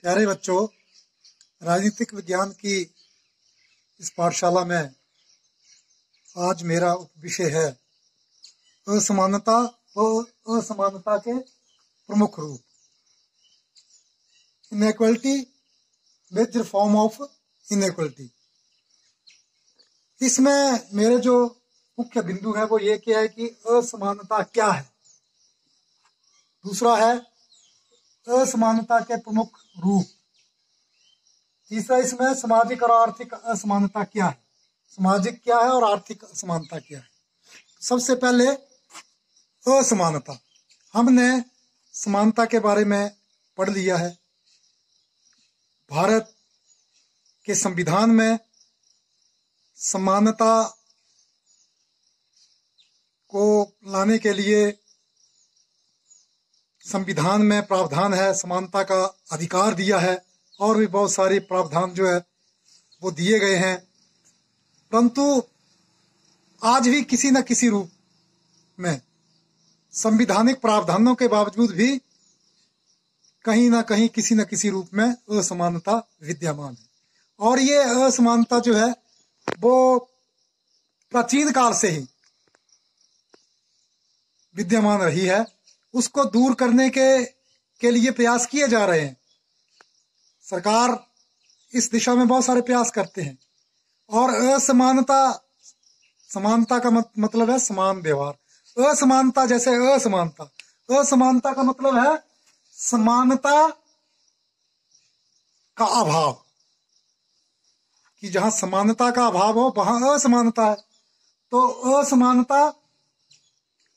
प्यारे बच्चों, राजनीतिक विज्ञान की इस पाठशाला में आज मेरा विषय है असमानता व असमानता के प्रमुख रूप। Inequality, major form of inequality. इसमें मेरे जो मुख्य बिंदु है वो ये क्या है कि असमानता क्या है, दूसरा है असमानता के प्रमुख रूप, तीसरा इसमें सामाजिक और आर्थिक असमानता क्या है, सामाजिक क्या है और आर्थिक असमानता क्या है। सबसे पहले असमानता। हमने समानता के बारे में पढ़ लिया है। भारत के संविधान में समानता को लाने के लिए संविधान में प्रावधान है, समानता का अधिकार दिया है और भी बहुत सारे प्रावधान जो है वो दिए गए हैं। परंतु आज भी किसी न किसी रूप में संवैधानिक प्रावधानों के बावजूद भी कहीं ना कहीं किसी न किसी रूप में असमानता विद्यमान है। और ये असमानता जो है वो प्राचीन काल से ही विद्यमान रही है। उसको दूर करने के लिए प्रयास किए जा रहे हैं। सरकार इस दिशा में बहुत सारे प्रयास करते हैं। और असमानता, समानता का मतलब है समान व्यवहार। असमानता जैसे असमानता, असमानता का मतलब है समानता का अभाव, कि जहां समानता का अभाव हो वहां असमानता है। तो असमानता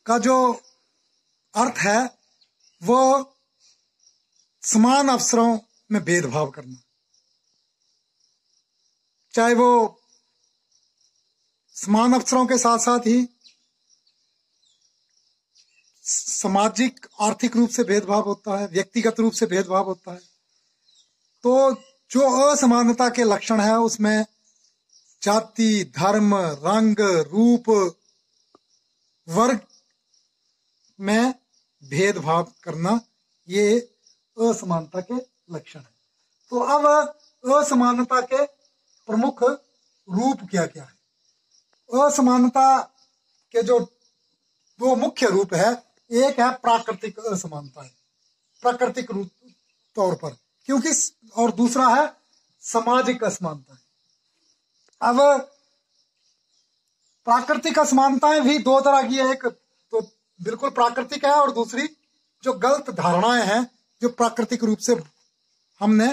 का जो अर्थ है वो समान अवसरों में भेदभाव करना, चाहे वो समान अवसरों के साथ साथ ही सामाजिक आर्थिक रूप से भेदभाव होता है, व्यक्तिगत रूप से भेदभाव होता है। तो जो असमानता के लक्षण है उसमें जाति, धर्म, रंग, रूप, वर्ग में भेदभाव करना, ये असमानता के लक्षण है। तो अब असमानता के प्रमुख रूप क्या क्या है। असमानता के जो दो मुख्य रूप है, एक है प्राकृतिक असमानता है, प्राकृतिक रूप तौर पर, क्योंकि और दूसरा है सामाजिक असमानता है। अब प्राकृतिक असमानताएं भी दो तरह की है, एक तो बिल्कुल प्राकृतिक है और दूसरी जो गलत धारणाएं हैं जो प्राकृतिक रूप से हमने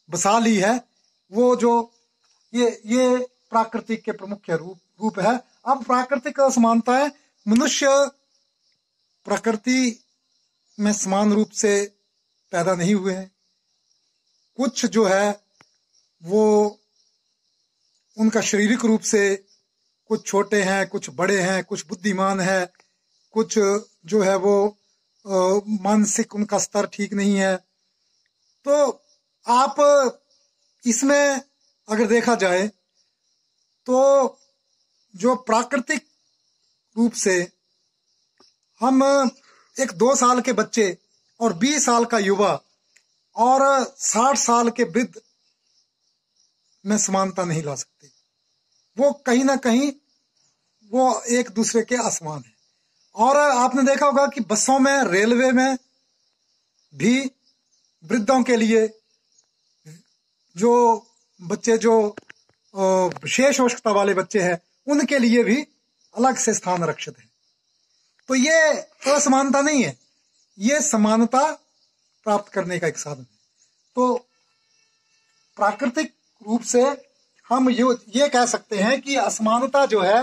बसा ली है, वो जो ये प्राकृतिक के प्रमुख रूप है। अब प्राकृतिक असमानताएं, मनुष्य प्रकृति में समान रूप से पैदा नहीं हुए हैं। कुछ जो है वो उनका शारीरिक रूप से कुछ छोटे हैं, कुछ बड़े हैं, कुछ बुद्धिमान है, कुछ जो है वो मानसिक उनका स्तर ठीक नहीं है। तो आप इसमें अगर देखा जाए तो जो प्राकृतिक रूप से हम एक 2 साल के बच्चे और 20 साल का युवा और 60 साल के वृद्ध में समानता नहीं ला सकते। वो कहीं ना कहीं वो एक दूसरे के असमान है। और आपने देखा होगा कि बसों में, रेलवे में भी वृद्धों के लिए जो बच्चे जो विशेष आवश्यकता वाले बच्चे हैं उनके लिए भी अलग से स्थान आरक्षित है। तो ये असमानता नहीं है, ये समानता प्राप्त करने का एक साधन है। तो प्राकृतिक रूप से हम ये कह सकते हैं कि असमानता जो है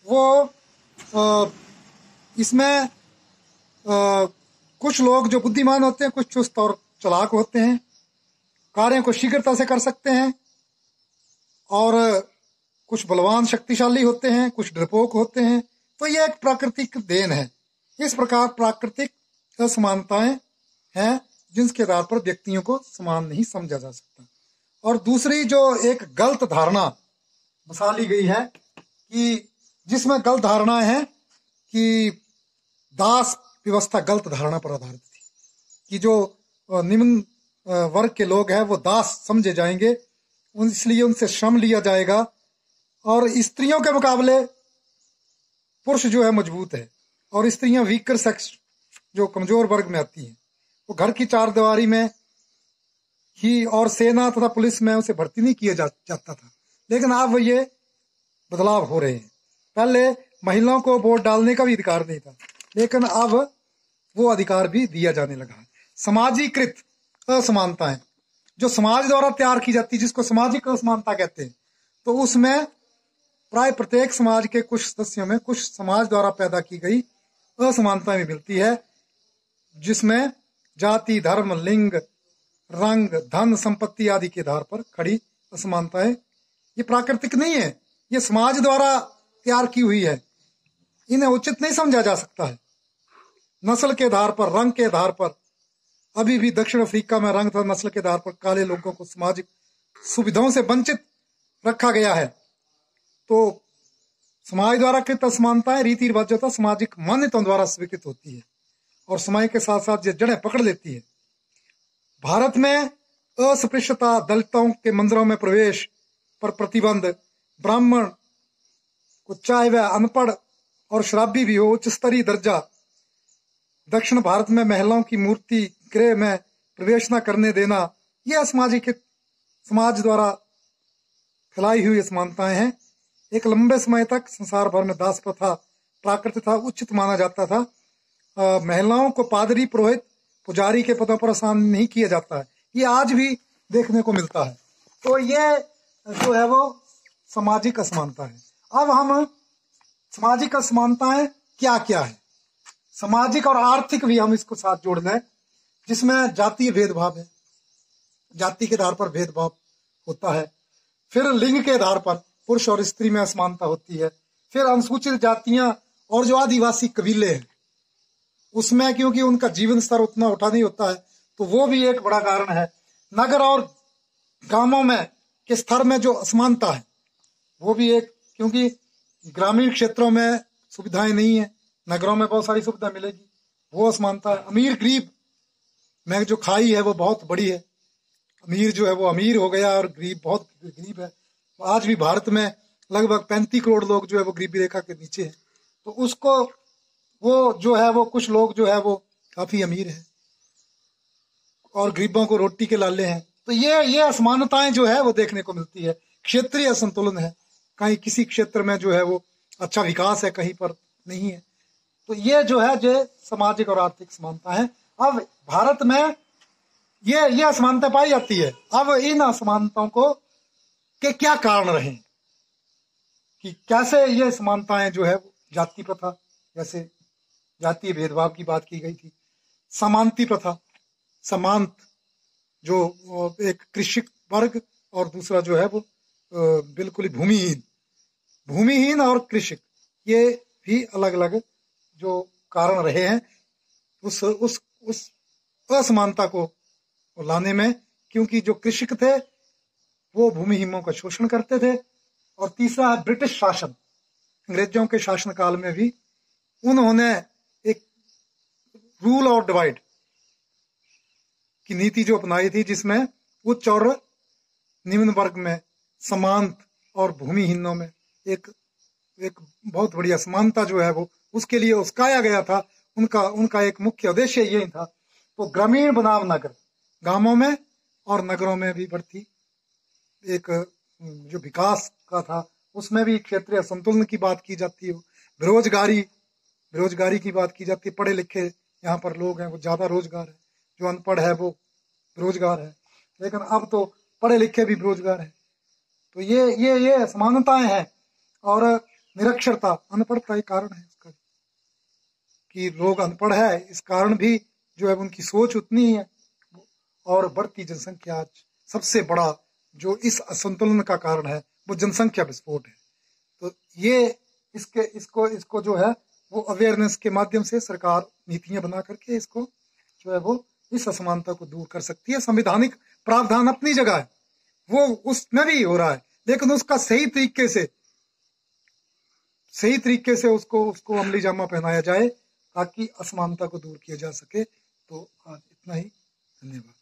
वो इसमें कुछ लोग जो बुद्धिमान होते हैं, कुछ चुस्त और चालाक होते हैं, कार्यों को शीघ्रता से कर सकते हैं, और कुछ बलवान शक्तिशाली होते हैं, कुछ डरपोक होते हैं। तो ये एक प्राकृतिक देन है। इस प्रकार प्राकृतिक असमानताएं हैं जिनके आधार पर व्यक्तियों को समान नहीं समझा जा सकता। और दूसरी जो एक गलत धारणा बसा ली गई है, कि जिसमें गलत धारणाएं हैं कि दास व्यवस्था गलत धारणा पर आधारित थी, कि जो निम्न वर्ग के लोग हैं वो दास समझे जाएंगे, इसलिए उनसे श्रम लिया जाएगा। और स्त्रियों के मुकाबले पुरुष जो है मजबूत है, और स्त्रियां वीकर सेक्स जो कमजोर वर्ग में आती हैं, वो घर की चार दीवारी में ही और सेना तथा पुलिस में उसे भर्ती नहीं किया जाता था। लेकिन अब ये बदलाव हो रहे हैं। पहले महिलाओं को वोट डालने का भी अधिकार नहीं था, लेकिन अब वो अधिकार भी दिया जाने लगा है। समाजीकृत असमानताएं जो समाज द्वारा तैयार की जाती, जिसको सामाजिक असमानता कहते हैं, तो उसमें प्राय प्रत्येक समाज के कुछ सदस्यों में कुछ समाज द्वारा पैदा की गई असमानताएं मिलती है, जिसमें जाति, धर्म, लिंग, रंग, धन, संपत्ति आदि के आधार पर खड़ी असमानताएं ये प्राकृतिक नहीं है, ये समाज द्वारा तैयार की हुई है। इन्हें उचित नहीं समझा जा सकता है। नस्ल के आधार पर, रंग के आधार पर, अभी भी दक्षिण अफ्रीका में रंग तथा नस्ल के आधार पर काले लोगों को सामाजिक सुविधाओं से वंचित रखा गया है। तो समाज द्वारा कृत असमानताएं रीति रिवाज जो था सामाजिक मान्यताओं द्वारा स्वीकृत होती है और समय के साथ साथ ये जड़ें पकड़ लेती है। भारत में अस्पृश्यता, दलितों के मंदिरों में प्रवेश पर प्रतिबंध, ब्राह्मण को चाहे वह अनपढ़ और शराबी भी हो उच्च स्तरीय दर्जा, दक्षिण भारत में महिलाओं की मूर्ति गृह में प्रवेश न करने देना, ये असामाजिक समाज द्वारा फैलाई हुई असमानताएं हैं। एक लंबे समय तक संसार भर में दास प्रथा प्राकृत था, उचित माना जाता था। महिलाओं को पादरी, पुरोहित, पुजारी के पदों पर आसान नहीं किया जाता है, ये आज भी देखने को मिलता है। तो ये जो है वो सामाजिक असमानता है। अब हम सामाजिक असमानताएं क्या क्या है, सामाजिक और आर्थिक भी हम इसको साथ जोड़ लें, जिसमें जातीय भेदभाव है, जाति के आधार पर भेदभाव होता है। फिर लिंग के आधार पर पुरुष और स्त्री में असमानता होती है। फिर अनुसूचित जातियां और जो आदिवासी कबीले हैं उसमें क्योंकि उनका जीवन स्तर उतना उठा नहीं होता है, तो वो भी एक बड़ा कारण है। नगर और गांवों में के स्तर में जो असमानता है वो भी एक, क्योंकि ग्रामीण क्षेत्रों में सुविधाएं नहीं है, नगरों में बहुत सारी सुविधा मिलेगी, वो असमानता है। अमीर गरीब में जो खाई है वो बहुत बड़ी है, अमीर जो है वो अमीर हो गया और गरीब बहुत गरीब है। आज भी भारत में लगभग 35 करोड़ लोग जो है वो गरीबी रेखा के नीचे है, तो उसको वो जो है वो कुछ लोग जो है वो काफी अमीर है और गरीबों को रोटी के लाले हैं। तो ये असमानताएं जो है वो देखने को मिलती है। क्षेत्रीय असंतुलन है, कहीं किसी क्षेत्र में जो है वो अच्छा विकास है, कहीं पर नहीं है। तो ये जो है जो सामाजिक और आर्थिक समानता है। अब भारत में ये असमानता पाई जाती है। अब इन असमानताओं को के क्या कारण रहे कि कैसे ये समानताएं जो है जाति प्रथा, जैसे जातीय भेदभाव की बात की गई थी, समांती प्रथा, समांत जो एक कृषिक वर्ग और दूसरा जो है वो बिल्कुल ही भूमिहीन और कृषिक, ये भी अलग अलग जो कारण रहे हैं उस असमानता को लाने में। क्योंकि जो कृषिक थे वो भूमिहीनों का शोषण करते थे। और तीसरा है ब्रिटिश शासन, अंग्रेजों के शासनकाल में भी उन्होंने एक रूल और डिवाइड की नीति जो अपनाई थी, जिसमें उच्च और निम्न वर्ग में समांत और भूमिहीनों में एक बहुत बड़ी असमानता जो है वो उसके लिए उस्काया गया था। उनका एक मुख्य उद्देश्य यही था। तो ग्रामीण बनाम नगर, गांवों में और नगरों में भी बढ़ती एक जो विकास का था उसमें भी क्षेत्रीय संतुलन की बात की जाती है। बेरोजगारी की बात की जाती है। पढ़े लिखे यहाँ पर लोग हैं वो ज्यादा रोजगार है, जो अनपढ़ है वो बेरोजगार है। लेकिन अब तो पढ़े लिखे भी बेरोजगार है। तो ये असमानताएं हैं। और निरक्षरता, अनपढ़ता एक कारण है इसका कि लोग अनपढ़ है, इस कारण भी जो है उनकी सोच उतनी ही है। और बढ़ती जनसंख्या, आज सबसे बड़ा जो इस असंतुलन का कारण है वो जनसंख्या विस्फोट है। तो ये इसको जो है वो अवेयरनेस के माध्यम से सरकार नीतियां बना करके इसको जो है वो इस असमानता को दूर कर सकती है। संवैधानिक प्रावधान अपनी जगह है, वो उसमें भी हो रहा है, लेकिन उसका सही तरीके से उसको अमली जामा पहनाया जाए ताकि असमानता को दूर किया जा सके। तो आज इतना ही, धन्यवाद।